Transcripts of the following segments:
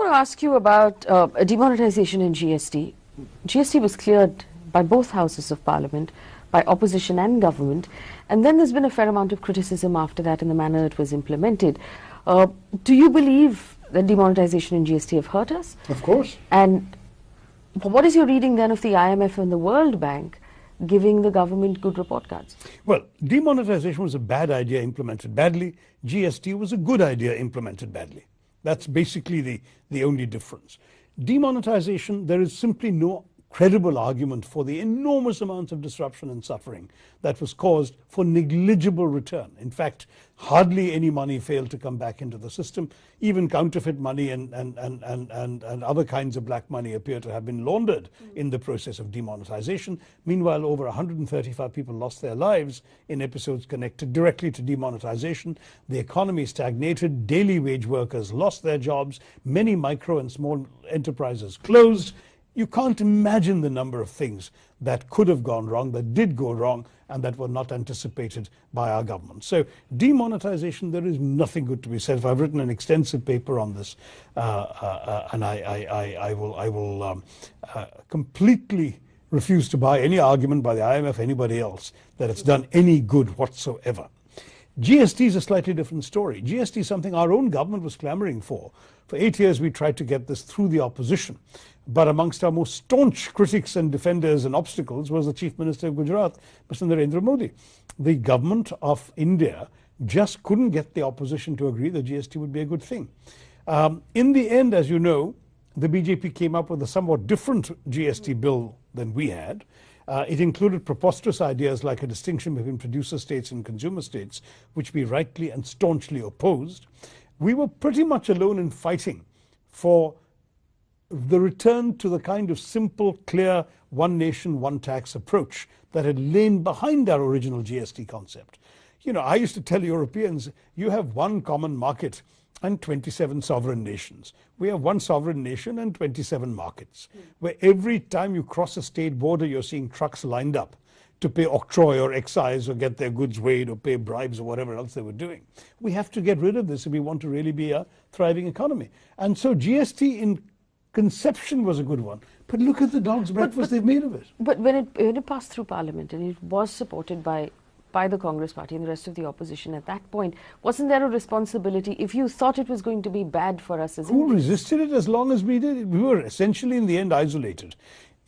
want to ask you about demonetisation and GST. GST was cleared by both houses of parliament, by opposition and government, and then there's been a fair amount of criticism after that in the manner it was implemented. Do you believe that demonetisation and GST have hurt us? Of course. And what is your reading then of the IMF and the World Bank giving the government good report cards? Well, demonetisation was a bad idea implemented badly. GST was a good idea implemented badly. That's basically the only difference. Demonetisation, there is simply no credible argument for the enormous amounts of disruption and suffering that was caused for negligible return. In fact, hardly any money failed to come back into the system. Even counterfeit money and other kinds of black money appear to have been laundered in the process of demonetisation. Meanwhile, over 135 people lost their lives in episodes connected directly to demonetisation. The economy stagnated, daily wage workers lost their jobs, many micro and small enterprises closed. You can't imagine the number of things that could have gone wrong, that did go wrong, and that were not anticipated by our government. So demonetisation, there is nothing good to be said. I've written an extensive paper on this, and I will completely refuse to buy any argument by the IMF or anybody else that it's done any good whatsoever. GST is a slightly different story. GST is something our own government was clamoring for. For 8 years, we tried to get this through the opposition. But amongst our most staunch critics and defenders and obstacles was the Chief Minister of Gujarat, Mr. Narendra Modi. The government of India just couldn't get the opposition to agree that GST would be a good thing. In the end, as you know, the BJP came up with a somewhat different GST bill than we had. It included preposterous ideas like a distinction between producer states and consumer states, which we rightly and staunchly opposed. We were pretty much alone in fighting for the return to the kind of simple, clear, one nation, one tax approach that had lain behind our original GST concept. You know, I used to tell Europeans, you have one common market and 27 sovereign nations. We have one sovereign nation and 27 markets, where every time you cross a state border, you're seeing trucks lined up to pay octroi or excise or get their goods weighed or pay bribes or whatever else they were doing. We have to get rid of this if we want to really be a thriving economy. And so GST in conception was a good one. But look at the dog's breakfast they've made of it. But when it passed through Parliament and it was supported by the Congress party and the rest of the opposition at that point, wasn't there a responsibility if you thought it was going to be bad for us as Who resisted it as long as we did? We were essentially in the end isolated.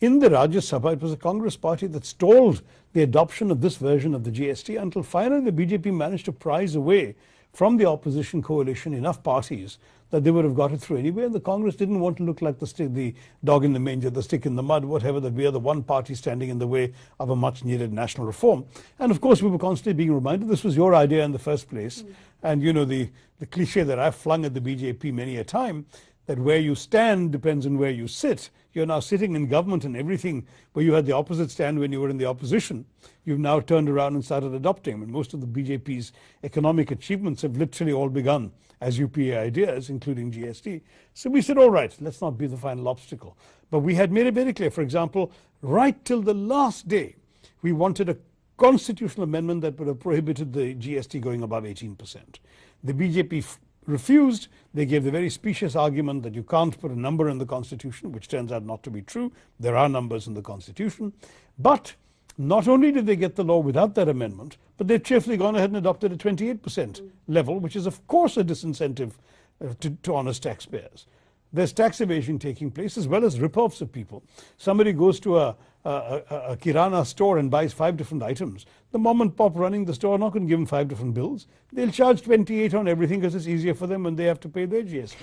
In the Rajya Sabha, it was the Congress party that stalled the adoption of this version of the GST until finally the BJP managed to prize away from the opposition coalition enough parties that they would have got it through anyway, and the Congress didn't want to look like the dog in the manger, the stick in the mud, whatever, that we are the one party standing in the way of a much needed national reform. And of course we were constantly being reminded this was your idea in the first place. And you know, the cliche that I've flung at the BJP many a time, that where you stand depends on where you sit. You're now sitting in government and everything where you had the opposite stand when you were in the opposition, you've now turned around and started adopting. I mean, most of the BJP's economic achievements have literally all begun as UPA ideas, including GST. So we said, all right, let's not be the final obstacle. But we had made it very clear, for example, right till the last day, we wanted a constitutional amendment that would have prohibited the GST going above 18%. The BJP refused. They gave the very specious argument that you can't put a number in the Constitution, which turns out not to be true. There are numbers in the Constitution. But not only did they get the law without that amendment, but they've cheerfully gone ahead and adopted a 28% level, which is of course a disincentive to honest taxpayers. There's tax evasion taking place as well as rip-offs of people. Somebody goes to a Kirana store and buys 5 different items. The mom and pop running the store are not going to give them 5 different bills. They'll charge 28 on everything because it's easier for them when they have to pay their GST.